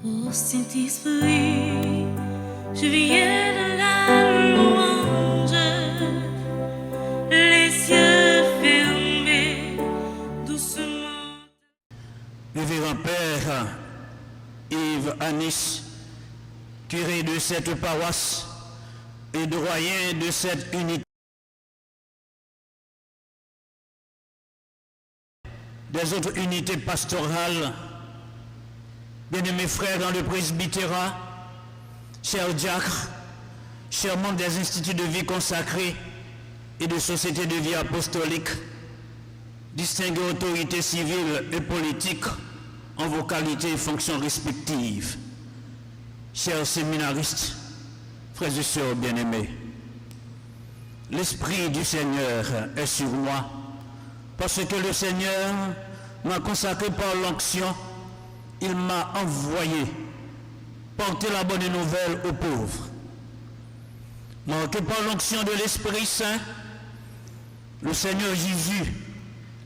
Ô Saint-Esprit, je viens de la louange, les yeux fermés, doucement. Révérend Père Yves Anis, curé de cette paroisse et doyen de cette unité des autres unités pastorales, bien-aimés frères dans le presbytérat, chers diacres, chers membres des instituts de vie consacrés et de sociétés de vie apostolique, distinguées autorités civiles et politiques en vos qualités et fonctions respectives, chers séminaristes, frères et sœurs bien-aimés, l'Esprit du Seigneur est sur moi, parce que le Seigneur m'a consacré par l'onction, il m'a envoyé porter la bonne nouvelle aux pauvres. Marqué par l'onction de l'Esprit Saint, le Seigneur Jésus,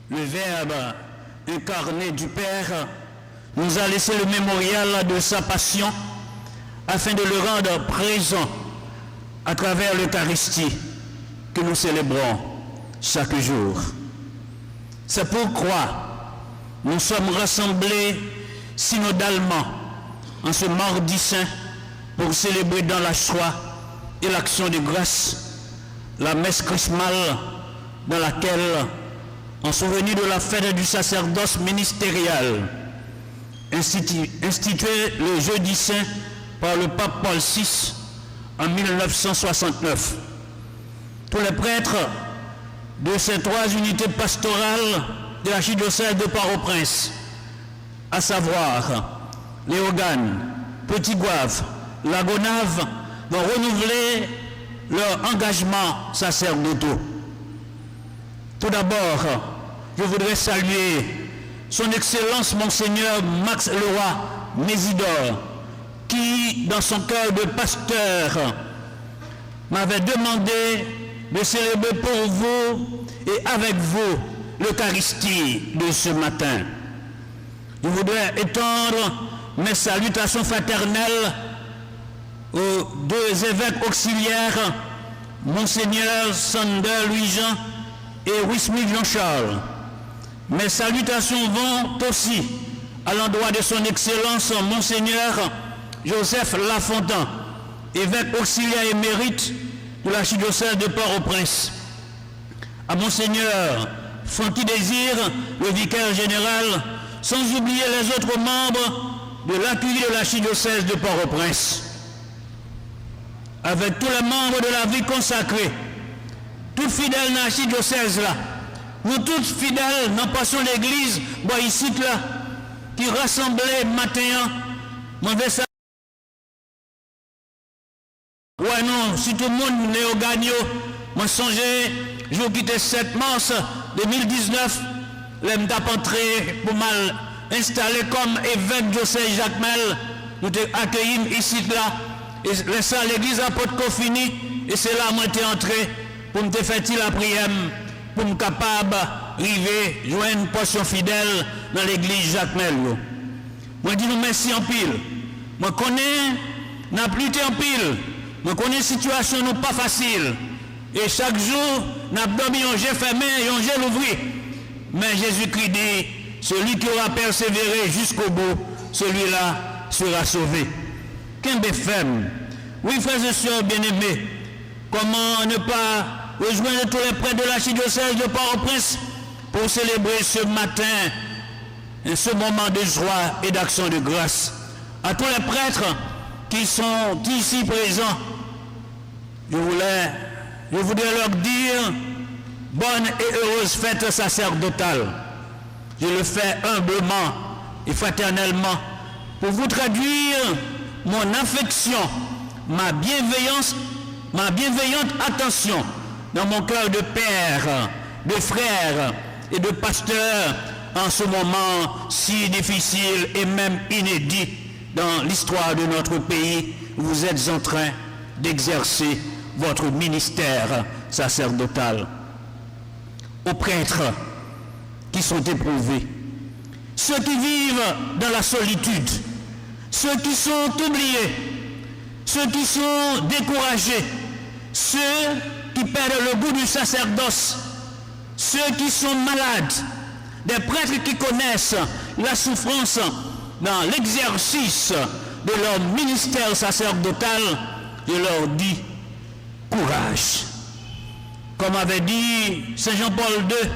le Verbe incarné du Père, nous a laissé le mémorial de sa passion afin de le rendre présent à travers l'Eucharistie que nous célébrons chaque jour. C'est pourquoi nous sommes rassemblés synodalement en ce mardi saint pour célébrer dans la joie et l'action de grâce la messe chrismale dans laquelle, en souvenir de la fête du sacerdoce ministériel institué le jeudi saint par le pape Paul VI en 1969, tous les prêtres de ces trois unités pastorales de l'archidiocèse de Port-au-Prince, à savoir Léogane, Petit-Gouave, La Gonave, vont renouveler leur engagement sacerdotaux. Tout d'abord, je voudrais saluer son Excellence Monseigneur Max Leroy Mésidor, qui, dans son cœur de pasteur, m'avait demandé de célébrer pour vous et avec vous l'Eucharistie de ce matin. Je voudrais étendre mes salutations fraternelles aux deux évêques auxiliaires, Monseigneur Sander Louis-Jean et Wismith Jean-Charles. Mes salutations vont aussi à l'endroit de son Excellence Monseigneur Joseph Lafontaine, évêque auxiliaire émérite de l'archidiocèse de Port-au-Prince, à Monseigneur Francky Désir, le vicaire général, sans oublier les autres membres de l'appui de l'archidiocèse de Port-au-Prince, avec tous les membres de la vie consacrée, tous fidèles dans l'archidiocèse là, nous tous fidèles dans Passion l'église, ici là, qui rassemblaient matin, moi vais ça. Ouais non, si tout le monde est au gagnant, moi songeais, je quittais 7 mars 2019, l'aime d'entrée pour mal installé comme évêque diocèse Jacques Mel, nous t'ai accueilli ici là, et laissé à l'église à Porte-Confini, et c'est là que moi t'ai entré pour me faire la prière, pour me capable d'arriver, joindre une portion fidèle dans l'église Jacques Mel. Moi dis nous merci en pile. Moi connais, n'a plus en pile. Moi connais une situation non pas facile. Et chaque jour, n'a dormi un jet fermé et un jet ouvert. Mais Jésus-Christ dit, celui qui aura persévéré jusqu'au bout, celui-là sera sauvé. Qu'un femme. Oui, frères et sœurs bien-aimés, comment ne pas rejoindre tous les prêtres de l'archidiocèse de Port-au-Prince pour célébrer ce matin ce moment de joie et d'action de grâce. À tous les prêtres qui sont ici présents, je voudrais leur dire bonne et heureuse fête sacerdotale. Je le fais humblement et fraternellement pour vous traduire mon affection, ma bienveillante attention dans mon cœur de père, de frère et de pasteur en ce moment si difficile et même inédit dans l'histoire de notre pays où vous êtes en train d'exercer votre ministère sacerdotal. Aux prêtres qui sont éprouvés, ceux qui vivent dans la solitude, ceux qui sont oubliés, ceux qui sont découragés, ceux qui perdent le goût du sacerdoce, ceux qui sont malades, des prêtres qui connaissent la souffrance dans l'exercice de leur ministère sacerdotal, je leur dis courage. Comme avait dit Saint Jean-Paul II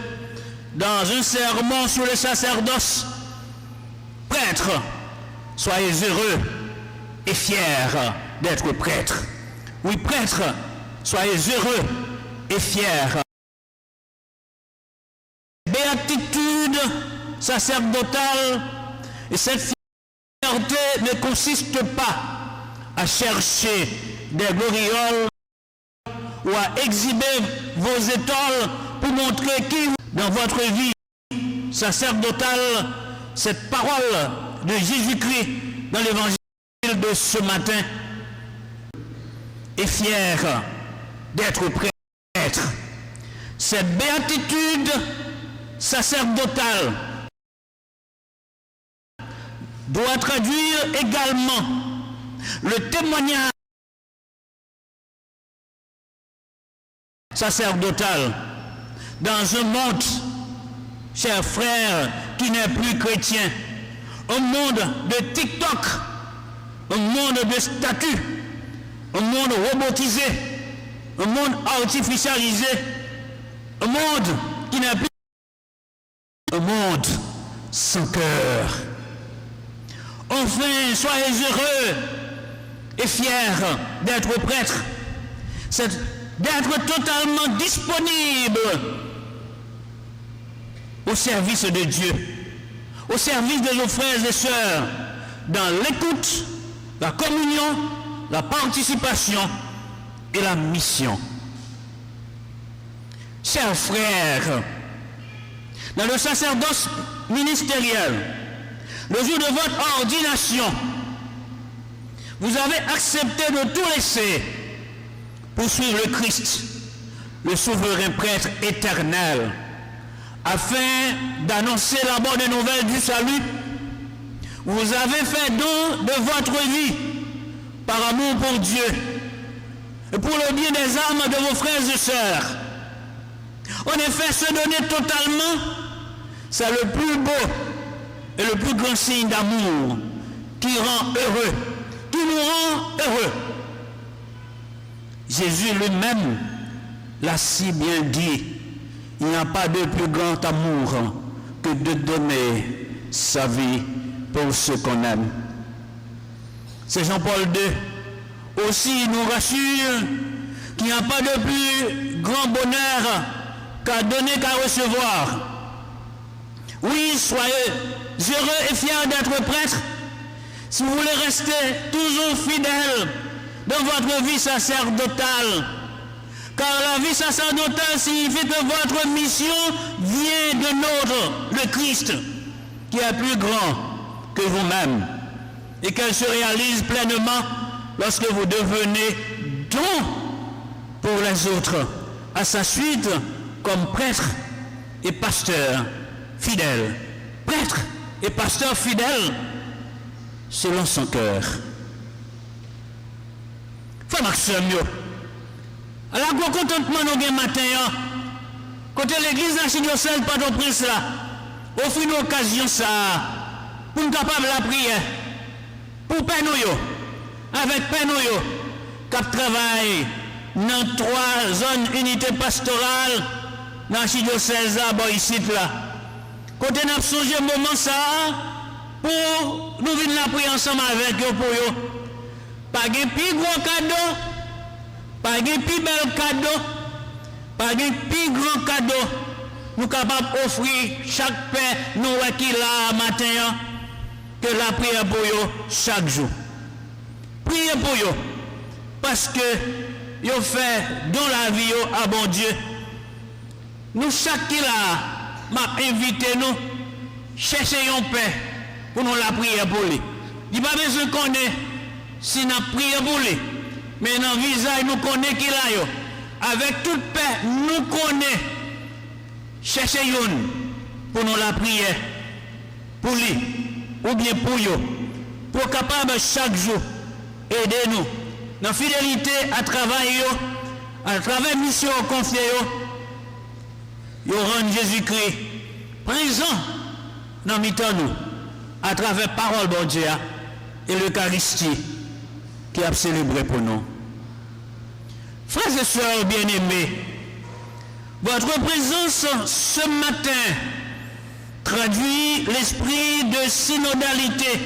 dans un sermon sur le sacerdoce, prêtres, soyez heureux et fiers d'être prêtres. Oui, prêtres, soyez heureux et fiers. Béatitude sacerdotale, et cette fierté ne consiste pas à chercher des glorioles ou à exhiber vos étoiles pour montrer qui dans votre vie sacerdotale, cette parole de Jésus-Christ dans l'évangile de ce matin est fier d'être prêtre. Cette béatitude sacerdotale doit traduire également le témoignage sacerdotal dans un monde, chers frères, qui n'est plus chrétien, un monde de TikTok, un monde de statut, un monde robotisé, un monde artificialisé, un monde qui n'est plus un monde sans cœur. Enfin, soyez heureux et fiers d'être prêtre, d'être totalement disponible au service de Dieu, au service de nos frères et sœurs, dans l'écoute, la communion, la participation et la mission. Chers frères, dans le sacerdoce ministériel, le jour de votre ordination, vous avez accepté de tout laisser pour suivre le Christ, le souverain prêtre éternel, afin d'annoncer la bonne nouvelle du salut. Vous avez fait don de votre vie par amour pour Dieu et pour le bien des âmes de vos frères et sœurs. En effet, se donner totalement, c'est le plus beau et le plus grand signe d'amour qui rend heureux, qui nous rend heureux. Jésus lui-même l'a si bien dit, il n'y a pas de plus grand amour que de donner sa vie pour ceux qu'on aime. C'est Jean-Paul II aussi nous rassure qu'il n'y a pas de plus grand bonheur qu'à donner qu'à recevoir. Oui, soyez heureux et fiers d'être prêtre si vous voulez rester toujours fidèle dans votre vie sacerdotale. Car la vie sacerdotale signifie que votre mission vient de notre, le Christ, qui est plus grand que vous-même, et qu'elle se réalise pleinement lorsque vous devenez don pour les autres, à sa suite comme prêtre et pasteur fidèle. Prêtre et pasteur fidèle selon son cœur. Frère Maxime, à la gros contentement nous avons matin, côté l'église archidiocèse Port-au-Prince là, offre une occasion ça pour nous capables la prière, pour Père nous, avec Père nous, qui travaille dans 3 zones unités pastorales dans l'archidiocèse ici là. Côté nous avons songé un moment ça pour nous venir la prière ensemble avec eux pour eux. Pas de plus gros cadeau, pas de plus bel cadeau, pas de plus grand cadeau. Nous sommes capables d'offrir chaque père nous qui là matin que la prière pour eux chaque jour. Priez pour eux parce que ils fait dans la vie à bon Dieu. Nous chaque qui là m'a invité nous chercher un père pour nous la prière pour lui. Il n'y a pas besoin qu'on ait si nous prions pour lui. Mais dans le visage, nous connaissons qu'il a yo. Avec toute paix, nous connaissons. Cherchez une pour nous la prière. Pour lui. Ou bien pour yo. pour capable chaque jour aider nous dans la fidélité à travers la mission confiée, rend Jésus-Christ présent dans nous à travers la parole de Dieu et l'Eucharistie qui a célébré pour nous. Frères et sœurs bien-aimés, votre présence ce matin traduit l'esprit de synodalité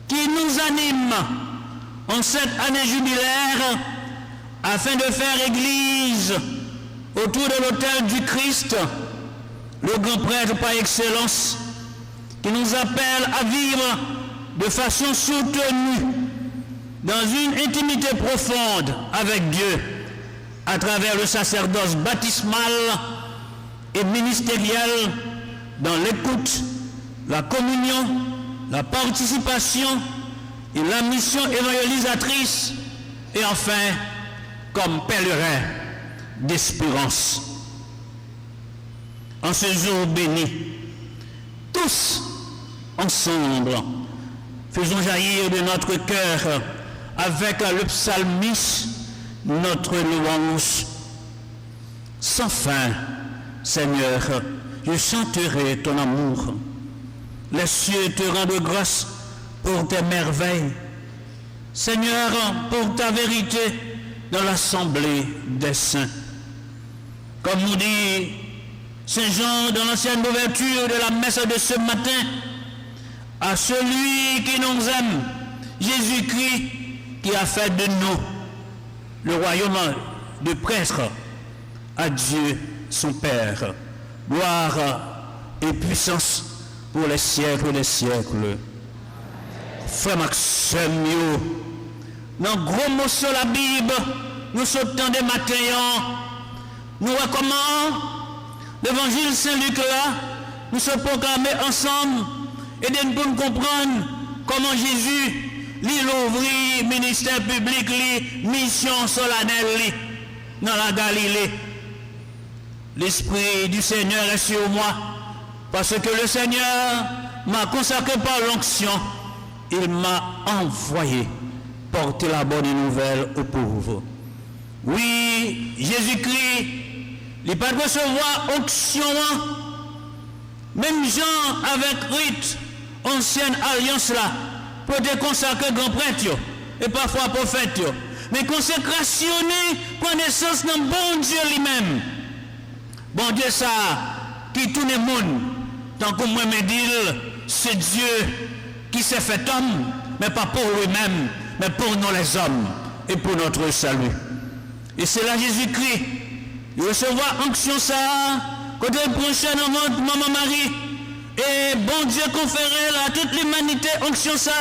qui nous anime en cette année jubilaire afin de faire église autour de l'autel du Christ, le grand prêtre par excellence, qui nous appelle à vivre de façon soutenue dans une intimité profonde avec Dieu à travers le sacerdoce baptismal et ministériel dans l'écoute, la communion, la participation et la mission évangélisatrice et enfin comme pèlerin d'espérance. En ce jour béni, tous ensemble, faisons jaillir de notre cœur avec le psalmiste notre louange. Sans fin, Seigneur, je chanterai ton amour. Les cieux te rendent grâce pour tes merveilles. Seigneur, pour ta vérité dans l'assemblée des saints. Comme nous dit Saint Jean dans l'ancienne ouverture de la messe de ce matin, à celui qui nous aime, Jésus-Christ, qui a fait de nous le royaume de prêtre, à Dieu son Père, gloire et puissance pour les siècles des siècles. Frère Maxime, dans le gros mot sur la Bible, nous sautons des matins, nous recommandons l'évangile Saint-Luc là, nous sommes proclamés ensemble et de nous comprendre comment Jésus l'ouvrit ministère public, mission solennelle dans la Galilée. L'Esprit du Seigneur est sur moi parce que le Seigneur m'a consacré par l'onction. Il m'a envoyé porter la bonne nouvelle aux pauvres. Oui, Jésus-Christ, il n'a pas de recevoir onction. Même Jean avec rite, ancienne alliance là, pour te consacrer grand prêtre et parfois prophète. Mais consécrationner, connaissance dans bon Dieu lui-même. Bon Dieu ça, qui tout le monde, tant que moi me dis, c'est Dieu qui s'est fait homme, mais pas pour lui-même, mais pour nous les hommes et pour notre salut. Et c'est là Jésus-Christ, il recevra onction ça, quand il prochaine avant Maman Marie, et bon Dieu conférait à toute l'humanité onction ça,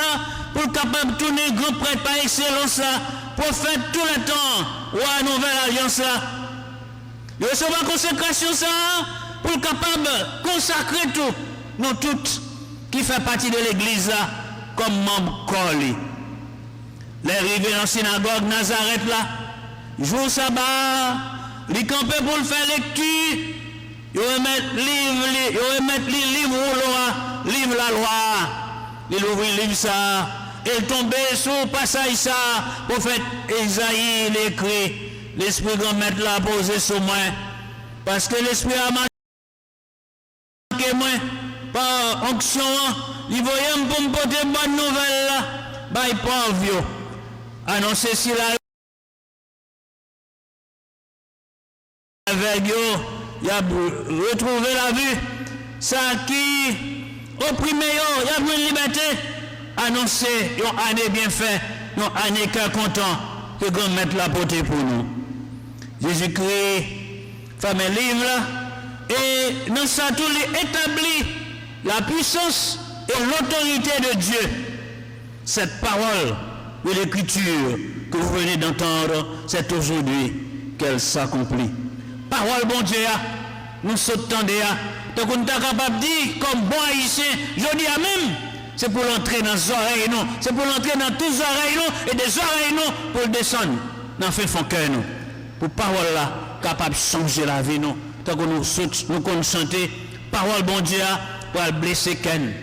pour capable de tourner grand prêtre par excellence là, prophète tout le temps, ou à nouvelle alliance là. Il recevra consécration ça, pour capable de consacrer tout, nous toutes, qui fait partie de l'église là, comme membre corps. Les arrivés dans la synagogue Nazareth là, jour sabbat, les camper pour le faire lecture, ils remettent livre la loi, ils ouvrent le livre ça, ils tombent sur le passage ça, prophète Isaïe l'écrit, l'esprit grand maître l'a posé sur moi, parce que l'esprit a marqué moi, par onction, il voyait pour me porter bonne nouvelle là, bah il prend vieux, annoncer si la avec eux, il a retrouvé la vue, ça qui opprimé, il y a une liberté, annoncé, une année bien faite, une année qui content que grand maître l'a porté pour nous. Jésus-Christ, femme livre, et dans ça tout établit la puissance et l'autorité de Dieu. Cette parole de l'écriture que vous venez d'entendre, c'est aujourd'hui qu'elle s'accomplit. Parole bon Dieu, nous sautons déjà. Donc on est capable de dire, comme bon haïtien, je dis à même, c'est pour l'entrer dans les oreilles, non. C'est pour l'entrer dans toutes les oreilles, non. Et des oreilles, non, pour le descendre dans le fond cœur, non. Pour parole là, capable de changer la vie, non. Donc nous sautons, nous connaissons chanter, parole bon Dieu, pour le blesser Ken.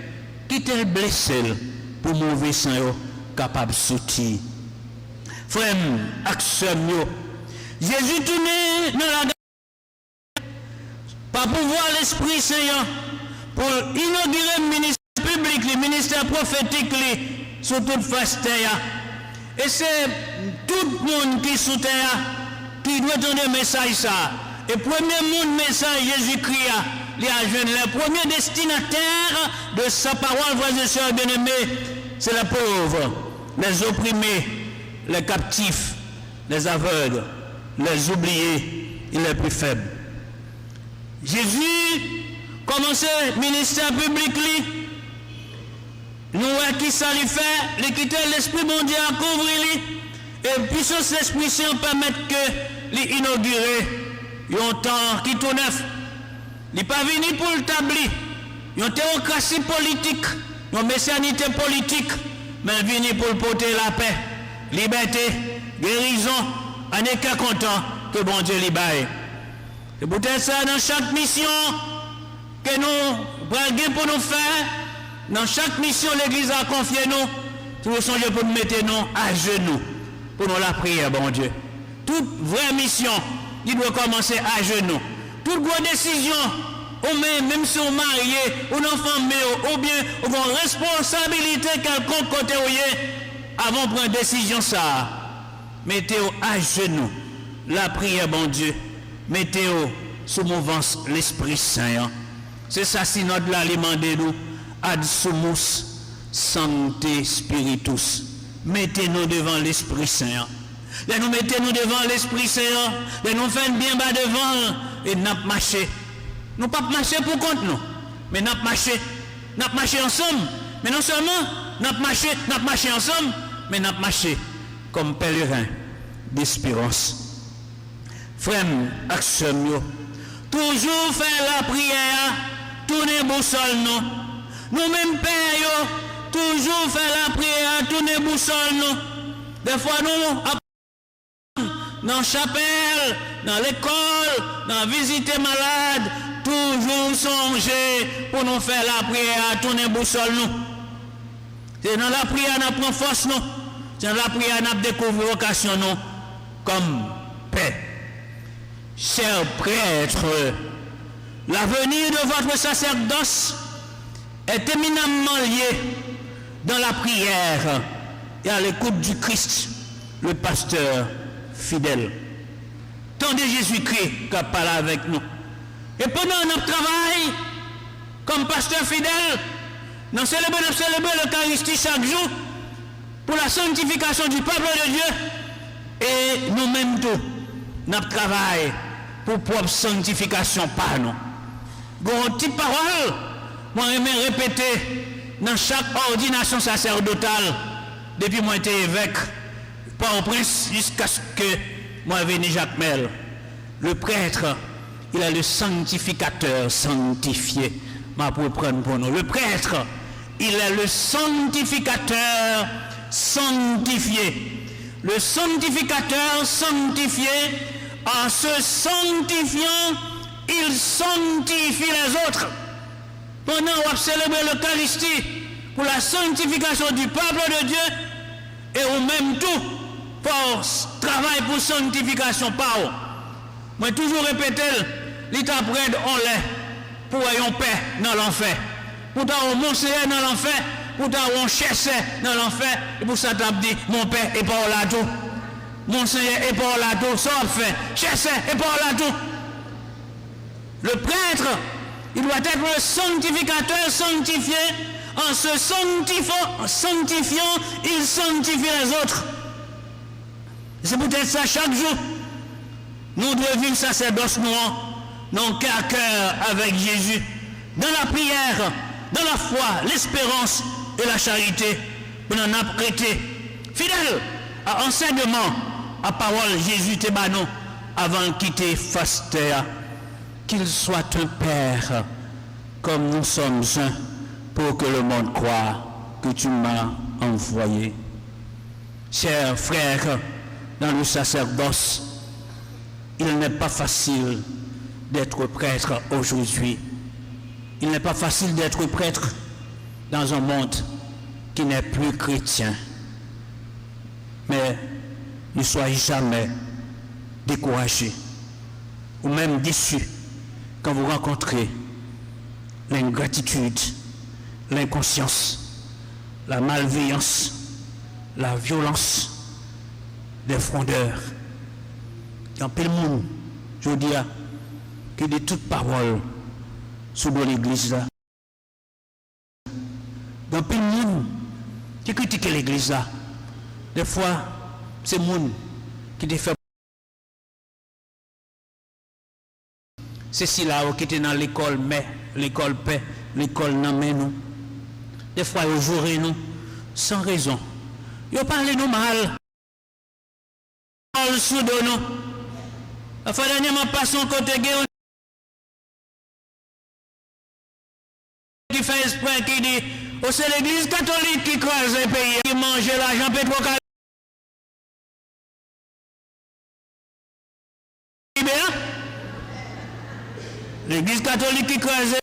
Qui t'a blessé pour mauvais sang capable de sortir. Frère, action, Jésus tourné dans la par pouvoir l'Esprit Saint pour inaugurer le ministère public, le ministère prophétique sur toute face terre. Et c'est tout le monde qui est sous terre qui doit donner le message ça. Et le premier monde message Jésus-Christ, le premier destinataire de sa parole, frères et sœurs bien-aimés, c'est les pauvres, les opprimés, les captifs, les aveugles, les oubliés et les plus faibles. Jésus commençait le ministère public, nous qui ça lui fait, il quitter l'Esprit bon Dieu à couvrir, et puissance l'Esprit Saint permet que l'inaugurer un temps qui tout neuf. Il n'est pas venu pour le tabli, une théocratie politique, une messianité politique, mais il est venu pour porter la paix, liberté, guérison, on n'est qu'à content que bon Dieu libère. C'est peut-être ça dans chaque mission que nous prenons pour nous faire. Dans chaque mission, l'Église a confié nous. Nous sommes pour nous mettre nous à genoux pour nous la prière, bon Dieu. Toute vraie mission, il doit commencer à genoux. Toute grosse décision, ou même si on est marié, ou un enfant, ou bien on a une responsabilité quelconque côté où il est, avant de prendre une décision, ça, mettez-vous à genoux. La prière, bon Dieu. Mettez-vous sous mouvance l'Esprit Saint. C'est ça, si notre l'aliment de nous, ad sumus sancte spiritus. Mettez-nous devant l'Esprit Saint. Et nous mettez-nous devant l'Esprit Saint. Et nous faisons bien bas devant. Et nous marchons. Nous pas marcher pour compte nous. Mais nous marchons. Nous marchons ensemble. Mais non seulement nous marchons ensemble, mais nous marchons comme pèlerins d'espérance. Frère, action, toujours faire la prière, tourner boussole nous. Nous-mêmes, père, toujours faire la prière, tourner boussole nous. Des fois, nous, dans la chapelle, dans l'école, dans visiter malade, toujours songer pour nous faire la prière, tourner boussole nous. C'est dans la prière, nous prenons force nous. C'est dans la prière, nous découvrons vocation nous comme paix. Chers prêtres, l'avenir de votre sacerdoce est éminemment lié dans la prière et à l'écoute du Christ, le pasteur fidèle. Tendez Jésus-Christ qui parle avec nous. Et pendant notre travail, comme pasteur fidèle, nous célébrons l'Eucharistie chaque jour pour la sanctification du peuple de Dieu. Et nous-mêmes tous, notre travail pour propre sanctification par nous. Une petite parole, moi j'aime répéter dans chaque ordination sacerdotale, depuis moi j'étais évêque, Port-au-Prince, jusqu'à ce que moi venu Jacques Mel. Le prêtre, il est le sanctificateur sanctifié. Ma pour prendre pour nous. Le prêtre, il est le sanctificateur sanctifié. Le sanctificateur sanctifié, en se sanctifiant, il sanctifie les autres. Pendant qu'on célèbre l'Eucharistie pour la sanctification du peuple de Dieu, et au même tout, pour travail pour sanctification par eux. Moi toujours répéter, l'État prenne en l'air pour ayons paix dans l'enfer. Pour qu'on monserait dans l'enfer, pour qu'on cherche dans l'enfer, et pour ça t'as dit, mon père est pas là tout. Mon Seigneur est pas là tout, ça fait, cherche et pas là tout. Le prêtre, il doit être le sanctificateur sanctifié. En se sanctifiant, il sanctifie les autres. C'est peut-être ça chaque jour. Nous devons vivre sacerdoce non qu'à cœur avec Jésus. Dans la prière, dans la foi, l'espérance et la charité. Nous en avons prêté. Fidèle à enseignement, à parole Jésus Tébano, avant de quitter face terre. Qu'il soit un Père, comme nous sommes un, pour que le monde croie que tu m'as envoyé. Chers frères, dans le sacerdoce, il n'est pas facile d'être prêtre aujourd'hui. Il n'est pas facile d'être prêtre dans un monde qui n'est plus chrétien. Mais ne soyez jamais découragés ou même déçus quand vous rencontrez l'ingratitude, l'inconscience, la malveillance, la violence des frondeurs. Il y a un peu de monde, je veux dire, qui dit toute parole sous l'église là. Il y a un peu de monde qui critique l'église là. Des fois, c'est le monde qui te fait. C'est si là qui était dans l'école, mais l'école paix, l'école n'amène nous. Des fois, ils jouent nous sans raison. Ils parlent nous mal. Ils sous de nous. Enfin, dernièrement, passons côté qui fait esprit, qui dit, oh, c'est l'église catholique qui crase les pays, qui mange l'argent pétrolier. L'église catholique qui crase.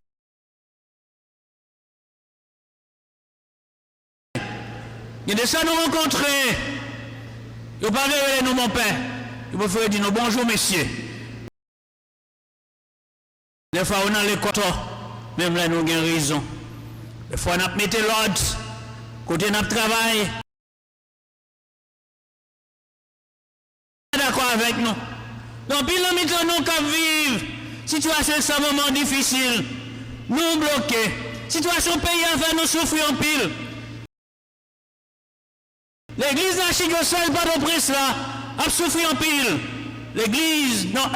Il y a des ça nous rencontrer. Il ne pas révéler nous, mon père. Il faut faire dire nous bonjour, messieurs. Des fois, on a les cotons, même là, nous avons raison. Des fois, on a mis l'ordre, côté notre travail. D'accord avec nous. Donc, puis, nous mettons nous qu'à vivre. Situation, c'est un moment difficile. Nous bloqués. Situation pays à faire nous souffrir en pile. L'église n'a chic seul, pas de presse là, a souffert en pile. L'église, non,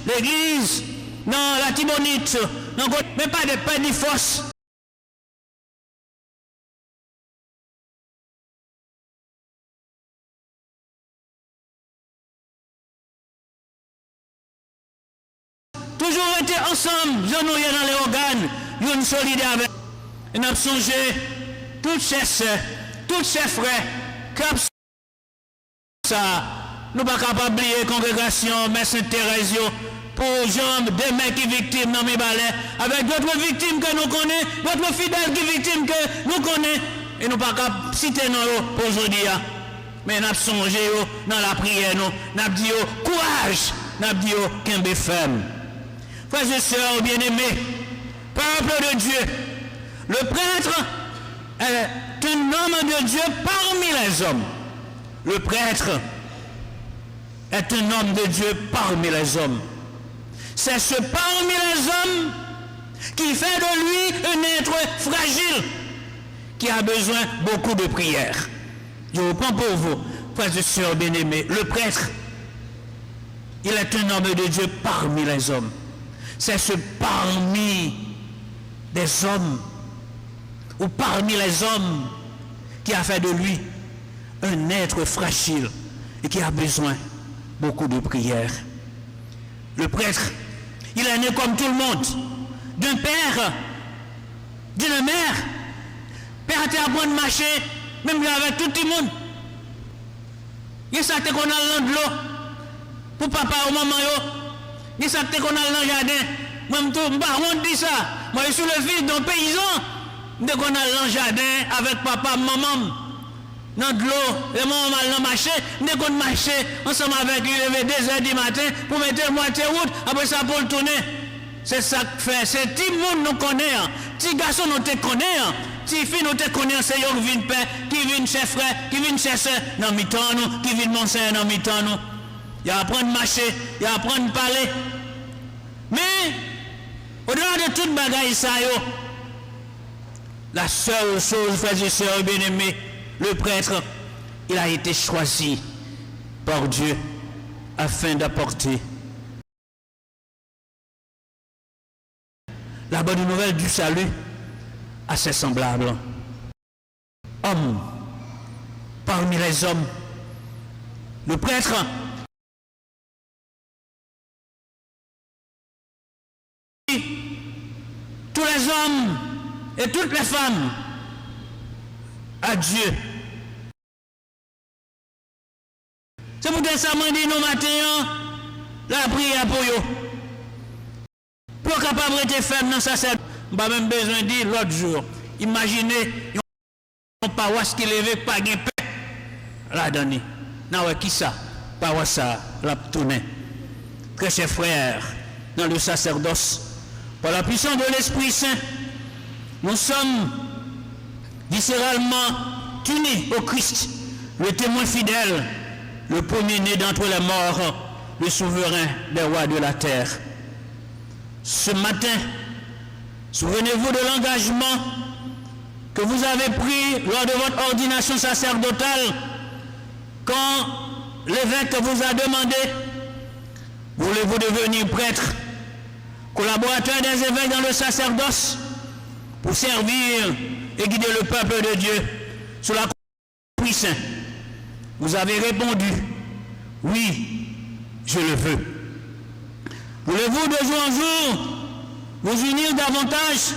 l'église, non, la Tibonite, non, mais pas de force. Toujours été ensemble, nous dans les organes, nous solidaires avec. Et nous avons songé, toutes ces sœurs, tous ces frères, comme ça, nous ne sommes pas capables d'oublier la congrégation, Mère Sainte-Thérèse, pour gens, des mecs qui sont victimes dans mes balais, avec d'autres victimes que nous connaissons, d'autres fidèles qui sont victimes que nous connaissons, et nous ne sommes pas capables de citer nous pour aujourd'hui. Mais nous avons songé dans la prière, nous avons dit courage, nous avons dit qu'un ferme. Frères et sœurs bien-aimés, peuple de Dieu, le prêtre est un homme de Dieu parmi les hommes. Le prêtre est un homme de Dieu parmi les hommes. C'est ce parmi les hommes qui fait de lui un être fragile, qui a besoin beaucoup de prières. Je vous prends pour vous, frères et sœurs bien-aimés, le prêtre, il est un homme de Dieu parmi les hommes. C'est ce parmi des hommes, ou parmi les hommes, qui a fait de lui un être fragile et qui a besoin beaucoup de prières. Le prêtre, il est né comme tout le monde, d'un père, d'une mère. Père a été apprendre à marcher, même avec tout le monde. Il s'est qu'on a dans l'eau, pour papa ou maman, il s'est qu'on a dans le jardin. Moi, je dis ça. Moi, je suis le fils d'un paysan. Dès qu'on a dans le jardin avec papa, maman, dans de l'eau, et maman dans marché, dès qu'on marche ensemble avec lui, lever 2h du matin pour mettre moitié route, après ça pour le tourner. C'est ça que fait. C'est petit monde nous connaît. Petit garçon nous te connaît. Petit fille nous te connaît. C'est eux qui viennent père, qui viennent chez frère, qui viennent chez soeur, dans mi-temps nous, qui viennent mon soeur dans mi-temps nous. Il apprend à marcher, il apprend à parler. Mais, au-delà de toute bagaille ça, la seule chose, frères et sœurs bien-aimés, le prêtre, il a été choisi par Dieu afin d'apporter la bonne nouvelle du salut à ses semblables. Homme, parmi les hommes, le prêtre, tous les hommes et toutes les femmes à Dieu. C'est pour ça que je dis nous matin, la prière pour eux. Pour capable de faire ferme dans ça, Pas même besoin de dire l'autre jour. Imaginez une paroisse qui levait pas de paix. Là, donné. Non, qui ça? Paroisse ça, la tournée. Très chers frères, dans le sacerdoce, par la puissance de l'Esprit Saint, nous sommes viscéralement unis au Christ, le témoin fidèle, le premier-né d'entre les morts, le souverain des rois de la terre. Ce matin, souvenez-vous de l'engagement que vous avez pris lors de votre ordination sacerdotale quand l'évêque vous a demandé: voulez-vous devenir prêtre, collaborateur des évêques dans le sacerdoce, pour servir et guider le peuple de Dieu sous la puissance? Vous avez répondu: oui, je le veux. Voulez-vous de jour en jour vous unir davantage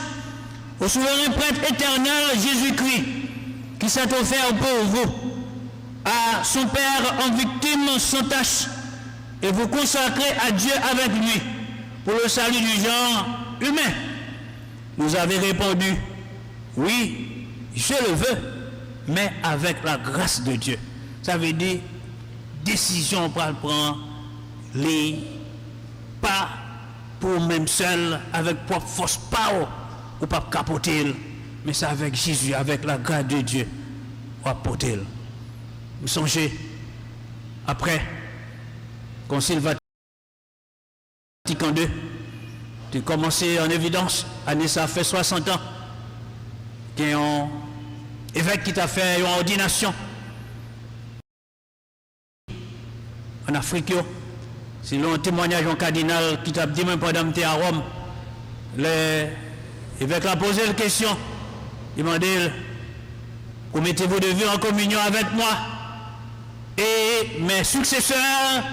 au souverain prêtre éternel Jésus-Christ, qui s'est offert pour vous, à son Père en victime sans tâche, et vous consacrer à Dieu avec lui pour le salut du genre humain? Vous avez répondu: oui, je le veux, mais avec la grâce de Dieu. Ça veut dire décision pour le prendre, les pas pour même seul, avec propre force, pas ou pas capoter, mais c'est avec Jésus, avec la grâce de Dieu, ou apporter. Vous songez, après, Concile Vatican II, tu commencé en évidence, année ça fait 60 ans, qu'il y a un évêque qui t'a fait une ordination en Afrique. C'est un témoignage en cardinal qui t'a dit même pendant que tu es à Rome. L'évêque a posé la question. Il m'a dit: mettez-vous de vue en communion avec moi et mes successeurs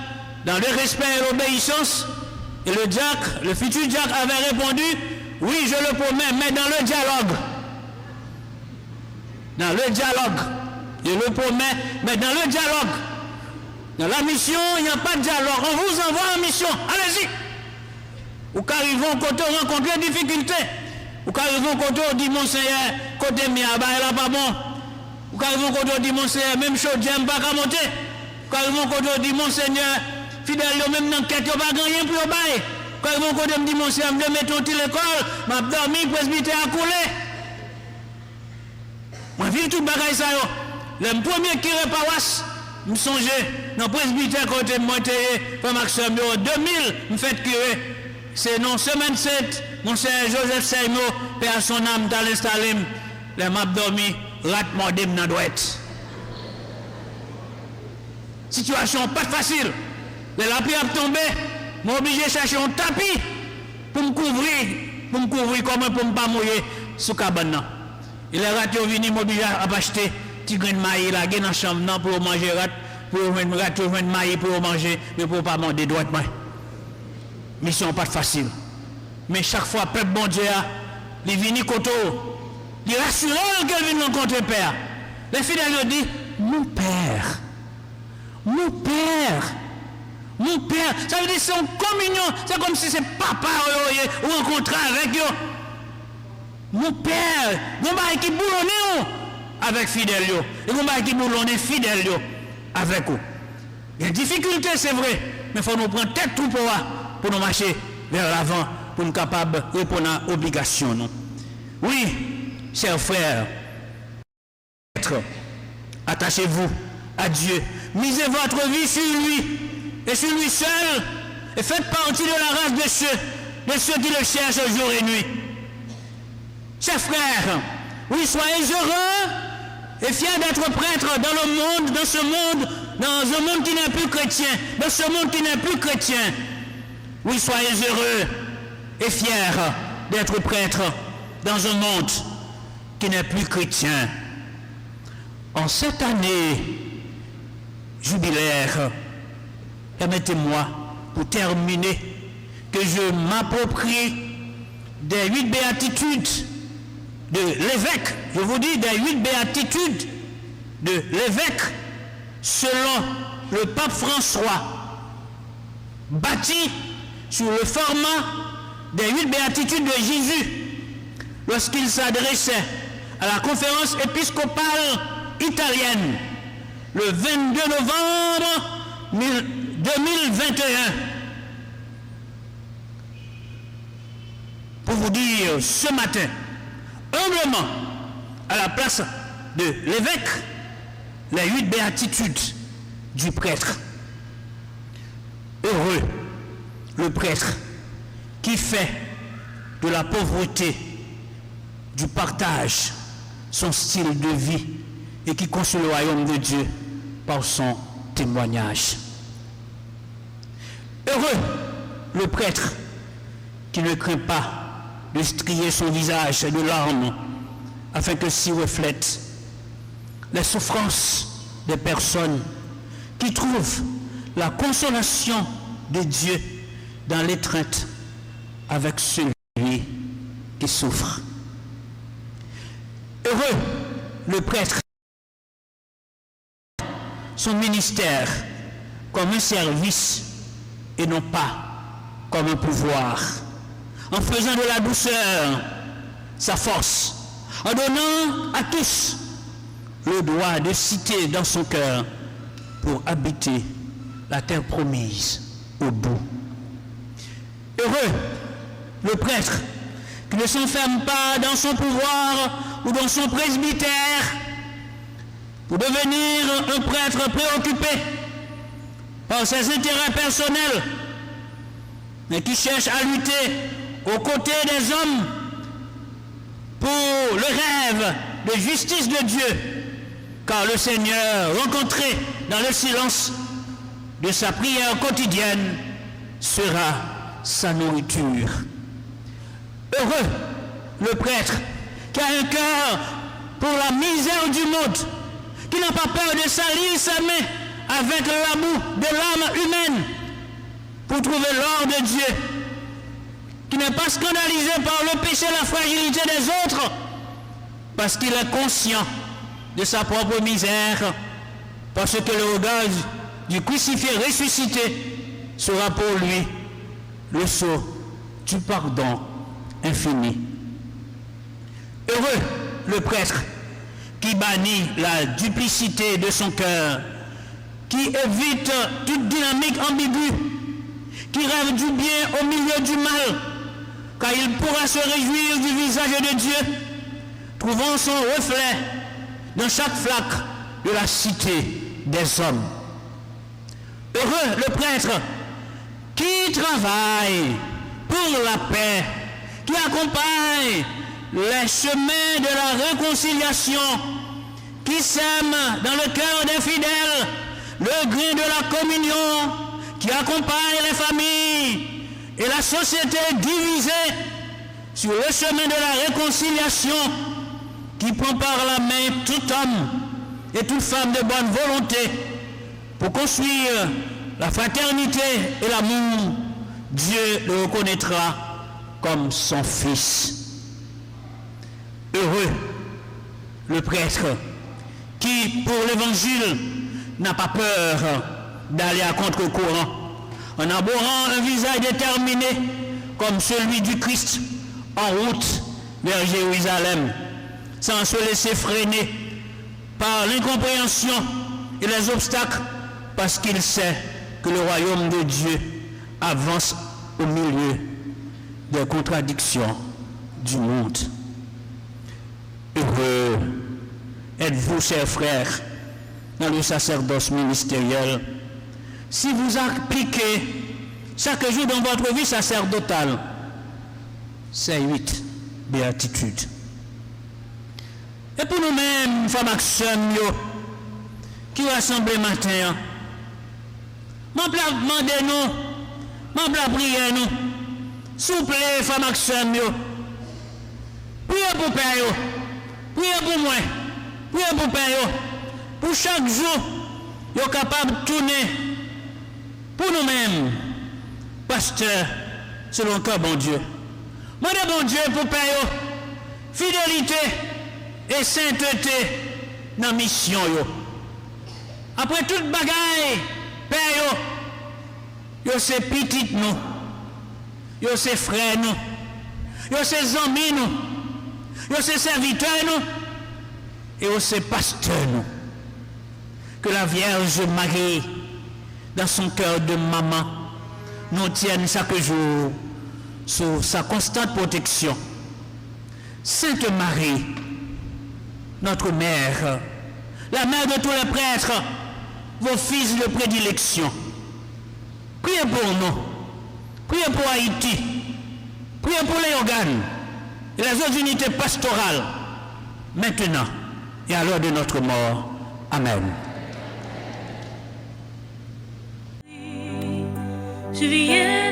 dans le respect et l'obéissance? Et le diacre, le futur diacre avait répondu: oui, je le promets, mais dans le dialogue. Dans le dialogue. Je le promets, mais dans le dialogue. Dans la mission, il n'y a pas de dialogue. On vous envoie en mission. Allez-y. Ou qu'arrivons quand on rencontre des difficultés. Ou qu'arrivons quand on dit: Monseigneur, côté mien, bah, elle n'a pas bon. Ou qu'arrivons quand on dit: Monseigneur, même chose, j'aime pas qu'à monter. Ou qu'arrivons quand on dit: Monseigneur, fidèle, même dans quête, il n'y a pas rien pour le bail. Ou qu'arrivons quand on dit: Monseigneur, je mets ton l'école, m'a dormi, presbytère à couler. Moi, je vis tout le bagage ça. Le premier qui est paroisse, je me songe, dans le presbytère, quand je suis monté, comme Maxime, 2000, je me fais curé. C'est non semaine 7, Monseigneur Joseph Seymour, Père à son âme, dans l'installé, les m'a dormi, rat mordem dans douette. Situation pas facile. Les lapis a tombé, m'a obligé de chercher un tapis pour me couvrir comme pour ne pas mouiller sous cabane. Et les rats sont venus m'obliger à acheter petit grain de maïs là, dans la chambre pour manger rat, pour rat, maïs pour manger, mais pour ne pas manger droitement. Mission pas facile. Mais chaque fois, peuple bon Dieu, il vient côté, il rassure qu'elle vient rencontrer Père. Les fidèles lui disent: mon Père, mon Père, mon Père. Ça veut dire que c'est en communion. C'est comme si c'est papa ou rencontrer avec eux. Mon Père, mon mari qui boulonne avec fidèles. Et mon mari qui boulonne fidèles avec eux. Il y a des difficultés, c'est vrai, mais il faut nous prendre tête tout pour nous marcher vers l'avant, pour nous capables de répondre à l'obligation. Oui, chers frères, attachez-vous à Dieu, misez votre vie sur lui et sur lui seul, et faites partie de la race de ceux qui le cherchent jour et nuit. Chers frères, oui, soyez heureux et fiers d'être prêtres dans le monde, dans un monde qui n'est plus chrétien, dans ce monde qui n'est plus chrétien. Oui, soyez heureux et fiers d'être prêtres dans un monde qui n'est plus chrétien. En cette année jubilaire, permettez-moi, pour terminer, que je m'approprie des 8 béatitudes de l'évêque. Je vous dis des 8 béatitudes de l'évêque selon le pape François, bâti sur le format des 8 béatitudes de Jésus. lorsqu'il s'adressait à la conférence épiscopale italienne le 22 novembre 2021. Pour vous dire ce matin, humblement, à la place de l'évêque, les 8 béatitudes du prêtre. Heureux le prêtre qui fait de la pauvreté, du partage, son style de vie et qui construit le royaume de Dieu par son témoignage. Heureux le prêtre qui ne craint pas de strier son visage de larmes afin que s'y reflètent les souffrances des personnes qui trouvent la consolation de Dieu dans l'étreinte avec celui qui souffre. Heureux le prêtre, son ministère comme un service et non pas comme un pouvoir, en faisant de la douceur sa force, en donnant à tous le droit de citer dans son cœur pour habiter la terre promise au bout. Heureux le prêtre qui ne s'enferme pas dans son pouvoir ou dans son presbytère pour devenir un prêtre préoccupé par ses intérêts personnels, mais qui cherche à lutter aux côtés des hommes pour le rêve de justice de Dieu, car le Seigneur, rencontré dans le silence de sa prière quotidienne, sera sa nourriture. Heureux le prêtre qui a un cœur pour la misère du monde, qui n'a pas peur de salir sa main avec l'amour de l'âme humaine pour trouver l'or de Dieu, qui n'est pas scandalisé par le péché et la fragilité des autres, parce qu'il est conscient de sa propre misère, parce que le regard du crucifié ressuscité sera pour lui le sceau du pardon infini. Heureux le prêtre qui bannit la duplicité de son cœur, qui évite toute dynamique ambiguë, qui rêve du bien au milieu du mal, car il pourra se réjouir du visage de Dieu, trouvant son reflet dans chaque flaque de la cité des hommes. Heureux le prêtre qui travaille pour la paix, qui accompagne les chemins de la réconciliation, qui sème dans le cœur des fidèles le grain de la communion, qui accompagne les familles et la société divisée sur le chemin de la réconciliation, qui prend par la main tout homme et toute femme de bonne volonté pour construire la fraternité et l'amour. Dieu le reconnaîtra comme son fils. Heureux le prêtre qui, pour l'évangile, n'a pas peur d'aller à contre-courant, en abhorrant un visage déterminé comme celui du Christ en route vers Jérusalem, sans se laisser freiner par l'incompréhension et les obstacles, parce qu'il sait que le royaume de Dieu avance au milieu des contradictions du monde. Heureux êtes-vous, chers frères, dans le sacerdoce ministériel, si vous appliquez chaque jour dans votre vie sacerdotale ces 8 béatitudes. Et pour nous-mêmes, femmes et sœurs, qui rassemblent matin, demandez-nous, priez-nous, s'il vous plaît, femmes et sœurs, priez pour Père, priez pour moi, priez pour Père, pour chaque jour, nous sommes capables de tourner pour nous-mêmes, pasteur, selon le cœur bon Dieu. Demandez bon Dieu pour Père, fidélité et sainteté dans la mission. Après toute bagaille, Père, yo c'est petit nous, yo c'est frère nous, yo c'est amis nous, Yo c'est serviteur nous et yo c'est pasteur nous. Que la Vierge Marie, dans son cœur de maman, nous tienne chaque jour sous sa constante protection. Sainte Marie, notre mère, la mère de tous les prêtres, vos fils de prédilection, priez pour nous, priez pour Haïti, priez pour les organes et les autres unités pastorales, maintenant et à l'heure de notre mort. Amen. Je viens